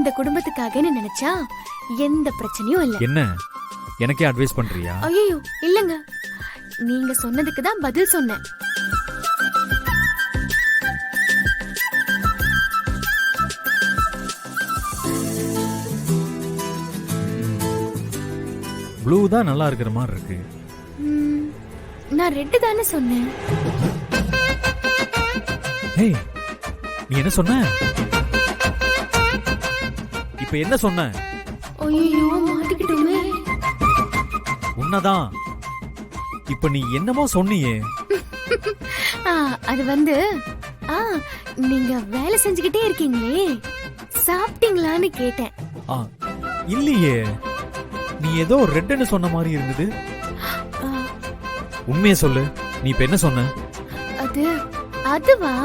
இந்த குடும்பத்துக்காகன்னு நினைச்சா எந்த பிரச்சனையும் இல்ல. என்ன எனக்கே அட்வைஸ் பண்றியா? ஐயோ இல்லங்க, நீங்க சொன்னதுக்கு தான் பதில் சொன்னேன். ப்ளூ தான் நல்லா இருக்கிற மாதிரி இருக்கு. நான் ரெட் தானே சொன்னேன். ஏய், நீ என்ன சொன்ன? இப்ப என்ன சொன்ன? ஐயோ மாட்டிக்கிட்டோமே. உன்னதான். இப்ப நீ என்னமோ சொன்னியே. அது வந்து நீங்க வேலை செஞ்சுக்கிட்டே இருக்கீங்களே, சாப்பிட்டீங்களான்னு கேட்டேன். இல்லையே, நீ ஏதோ ரெட்னு சொன்ன மாதிரி இருந்தது. உண்மையை சொல்லு, நீ இப்ப என்ன சொன்ன? அதுவா,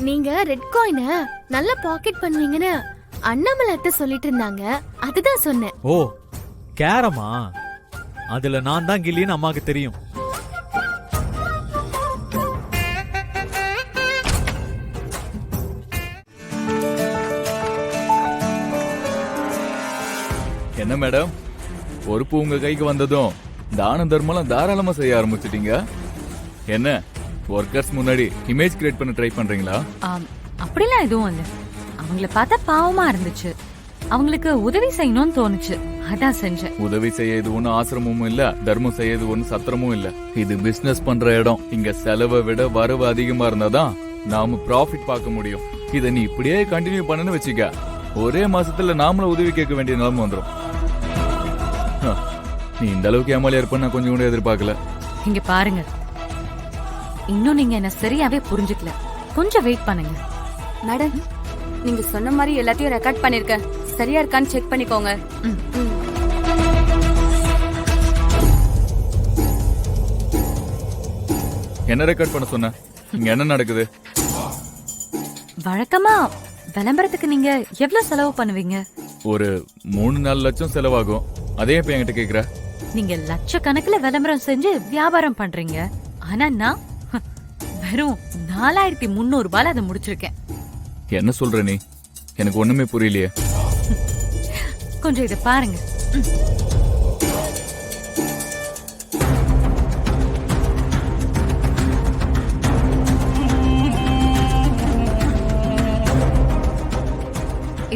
நீங்க ரெட் காயினை நல்ல பாக்கெட் பண்ணுவீங்கன்னு அண்ணாமலை அத்தை சொல்லிட்டு இருந்தாங்க, அதுதான் சொன்னேன். ஓ, கேரமா? அதுல நான் தான் கில்லின்னு அம்மாக்கு தெரியும். என்ன மேடம், பொறுப்பு உங்க கைக்கு வந்ததும் தான தர்மம் தாராளமா செய்ய ஆரம்பிச்சிட்டீங்க. என்ன ஒர்க்கர்ஸ் முன்னாடி இமேஜ் கிரியேட் பண்ண ட்ரை பண்றீங்களா? அப்படிலாம் எதுவும் இல்ல. அவங்கள பார்த்தா பாவமா இருந்துச்சு, அவங்களுக்கு உதவி செய்யணும்னு தோணுச்சு, அதான் செஞ்சேன். உதவி செய்ய இது ஒண்ணு ஆசிரமும் இல்ல, தர்மம் செய்ய இது ஒண்ணு சத்திரமும் இல்ல. இது பிசினஸ் பண்ற இடம். இங்க செலவை விட வரவு அதிகமா இருந்தாதான் நாம ப்ராஃபிட் பார்க்க முடியும். இத நீ இப்படியே கண்டினியூ பண்ணனு வச்சுக்க, ஒரே மாசத்துல நாமளும் உதவி கேட்க வேண்டிய நிலைமை வந்துடும். நீ இந்த அளவுக்கு ஏமாலியா இருப்ப நான் கொஞ்சம் கூட எதிர்பார்க்கல. இங்க பாருங்க, இன்னும் நீங்க என்ன சரியாவே புரிஞ்சுக்கல, கொஞ்சம் வெயிட் பண்ணுங்க. மேடம், நீங்க சொன்ன மாதிரி எல்லாத்தையும் ரெக்கார்ட் பண்ணிருக்கேன், சரியா இருக்கான்னு செக் பண்ணிக்கோங்க. என்ன ரெக்கார்ட் பண்ண சொன்ன? இங்க என்ன நடக்குது? வழக்கமா விளம்பரத்துக்கு நீங்க எவ்வளவு செலவு பண்ணுவீங்க? ஒரு 3-4 லட்சம் செலவாகும். அதே இப்ப என்கிட்ட கேக்குற? நீங்க லட்சக்கணக்குல விளம்பரம் செஞ்சு வியாபாரம் பண்றீங்க, ஆனா நான் வெறும் 4300 ரூபாய் அதை முடிச்சிருக்கேன். என்ன சொல்ற நீ? எனக்கு ஒண்ணுமே புரியலையே. கொஞ்சம் இத பாருங்க.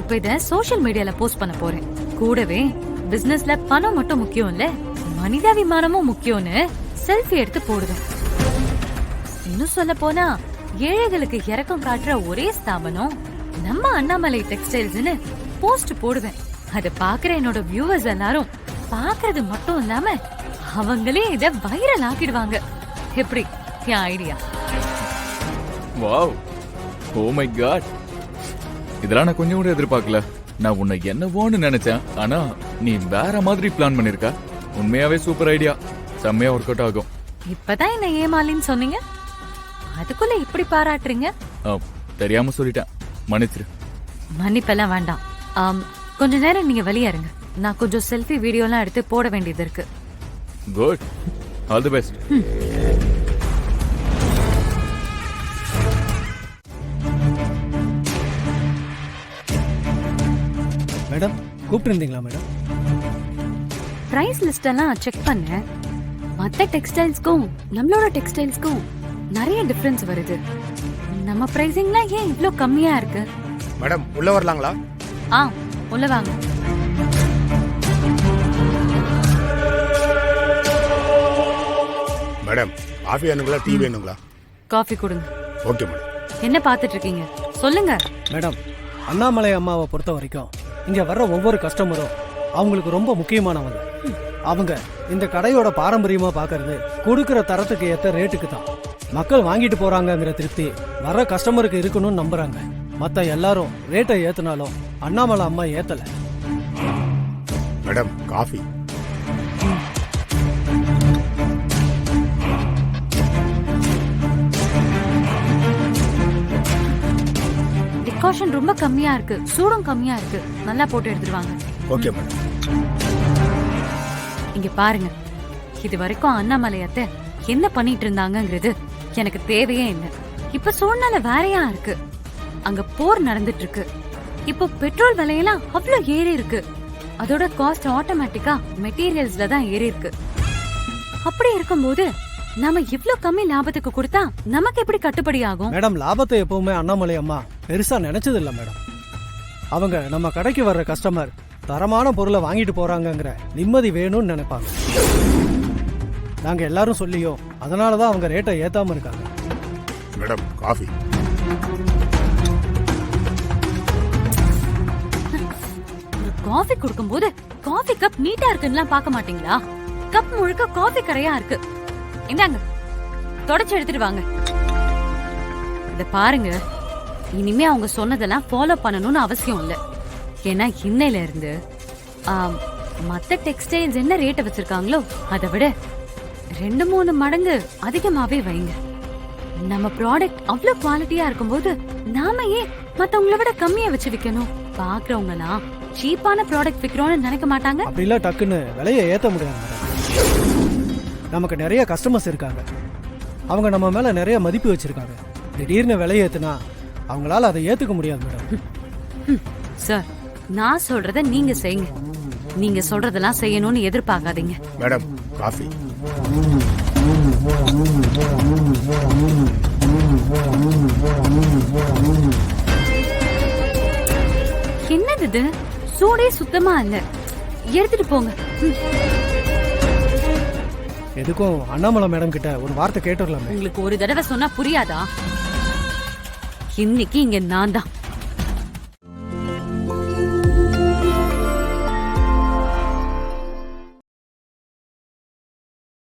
இப்ப இத சோஷியல் மீடியால போஸ்ட் பண்ண போறேன். கூடவே பிசினஸ்ல பணம் மட்டும் முக்கியம் இல்ல, மனிதாபிமானமும் முக்கியம்னு செல்ஃபி எடுத்து போடுவேன். இன்னும் சொல்ல போனா ஏழைகளுக்கு இரக்கம் காட்டுற ஒரே ஸ்தாபனம் நம்ம அண்ணாமலை டெக்ஸ்டைல்ஸ்னு போஸ்ட் போடுவேன். அத பாக்குற என்னோட வியூவர்ஸ் எல்லாரும் பாக்குறது மட்டும் இல்லாம அவங்களே இத வைரல் ஆக்கிடுவாங்க. எப்படி என் idea? Wow, oh my God, இதெல்லாம் நான் கொஞ்சம் கூட எதிர்பார்க்கல. நான் உன்னை என்னவோன்னு நினைச்சேன், ஆனா நீ வேற மாதிரி பிளான் பண்ணிருக்க. உண்மையாவே சூப்பர் ஐடியா, செம்மையா ஒர்க் அவுட் ஆகும். இப்பதான் என்ன ஏமாலின்னு சொன்னீங்க, அதுக்குள்ள இப்படி பாராட்டுறீங்க? தெரியாம சொல்லிட்டேன், மன்னிச்சிரு. மன்னிப்பெல்லாம் வேண்டாம். கொஞ்ச நேரம் நீங்க வெளியே இருங்க, நான் கொஞ்சம் செல்ஃபி வீடியோலாம் எடுத்து போட வேண்டியது இருக்கு. Good, all the best. Madam, கூப்பிட்டுருந்தீங்களா மேடம்? பிரைஸ் லிஸ்ட் எல்லாம் செக் பண்ணேன். மத்த டெக்ஸ்டைல்ஸ்க்கும் நம்மளோட டெக்ஸ்டைல்ஸ்க்கும் நிறைய டிஃபரன்ஸ் வருது. நம்ம பிரைசிங்லாம் ஏன் இவ்ளோ கம்மியா இருக்கு? மேடம், உள்ள வரலாங்களா? உள்ள வாங்க. மேடம், காஃபி வேணுங்களா, டீ வேணுங்களா? காஃபி கொடுங்க. Okay madam. என்ன பாத்துட்டு இருக்கீங்க, சொல்லுங்க. மேடம், அண்ணாமலை அம்மாவை பொறுத்த வரைக்கும் இங்க வர்ற ஒவ்வொரு கஸ்டமரும் அவங்களுக்கு ரொம்ப முக்கியமானவங்க. அவங்க இந்த கடையோட பாரம்பரியமா பாக்குறது கொடுக்கிற தரத்துக்கு ஏத்த ரேட்டுக்கு தான். மக்கள் வாங்கிட்டு போறாங்கிற திருப்தி வர்ற கஸ்டமருக்கு இருக்கணும்னு நம்புறாங்க. மத்த எல்லாரும் ரேட்டை ஏத்துனாலும் அண்ணாமலை அம்மா ஏத்தல. Madam, coffee. டிகாஷன் ரொம்ப கம்மியா இருக்கு, சூடும் கம்மியா இருக்கு, நல்லா போட்டு எடுத்துருவாங்க. Okay madam. இங்க பாருங்க, இது வரைக்கும் அண்ணாமலையத்தை என்ன பண்ணிட்டு இருந்தாங்கிறது எனக்கு தேவையே இல்லை. இப்ப சூழ்நிலை வேறையா இருக்கு. அங்க போர் நடந்துட்டு இருக்கு. இப்போ பெட்ரோல் விலையெல்லாம் அவ்ளோ ஏறி இருக்கு. அதோட காஸ்ட் ஆட்டோமேட்டிக்கா மெட்டீரியல்ஸ்ல தான் ஏறி இருக்கு. அப்படி இருக்கும்போது நாம இவ்ளோ கம்மி லாபத்துக்கு கொடுத்தா நமக்கு எப்படி கட்டுப்படி ஆகும்? மேடம், லாபத்தை எப்பவுமே அண்ணாமலை அம்மா பெருசா நினைச்சது இல்ல மேடம். அவங்க நம்ம கடைக்கு வர்ற கஸ்டமர் தரமான பொருளை வாங்கிட்டு போறாங்கங்கிற நிம்மதி வேணும்னு நினைப்பாங்க. நாங்க எல்லாரும் சொல்லியோம், அதனாலதான் அவங்க ரேட்டை ஏத்தாம இருக்காங்க. Madam coffee. ஒரு காஃபி குடுக்கும்போது காஃபி கப் நீட்டா இருக்குன்னு பார்க்க மாட்டீங்களா? கப் முழுக்க காஃபி கரையா இருக்கு. இந்தாங்க, தொடச்சு எடுத்துட்டு வாங்க. இத பாருங்க, இனிமே அவங்க சொன்னதெல்லாம் ஃபாலோ பண்ணணும்னு அவசியம் இல்ல. ஏன்னா இன்னையில இருந்து மத்த டெக்ஸ்டைல்ஸ் என்ன ரேட்டை வச்சிருக்காங்களோ அதை விட 2-3 மடங்கு அதிகமாவே வைங்க. நம்ம ப்ராடக்ட் அவ்வளவு குவாலிட்டியா இருக்கும்போது நாம ஏன் மத்தவங்கள விட கம்மியா வச்சு விக்கணும்? பாக்குறவங்கலாம் சீப்பான ப்ராடக்ட் விக்கிறோம்னு நினைக்க மாட்டாங்க. அப்படிலாம் டக்குன்னு விலையை ஏத்த முடியாது மேடம். நமக்கு நிறைய கஸ்டமர்ஸ் இருக்காங்க. அவங்க நம்ம மேல நிறைய மதிப்பு வச்சிருக்காங்க. திடீர்னு விலையை ஏத்துனா அவங்களால அதை ஏத்துக்க முடியாது மேடம். சார், நான் சொல்றத நீங்க செய்யுங்க. நீங்க சொல்றதெல்லாம் செய்யணும்னு எதிர்பார்க்காதீங்க. Madam coffee. என்னது இது? சூடே சுத்தமா இல்ல. எடுத்துட்டு போங்க. எதுக்கும் அண்ணாமலை மேடம் கிட்ட ஒரு வார்த்தை கேட்டுடலாமே. உங்களுக்கு ஒரு தடவை சொன்னா புரியாதா? இன்னைக்கு இங்க நான் தான்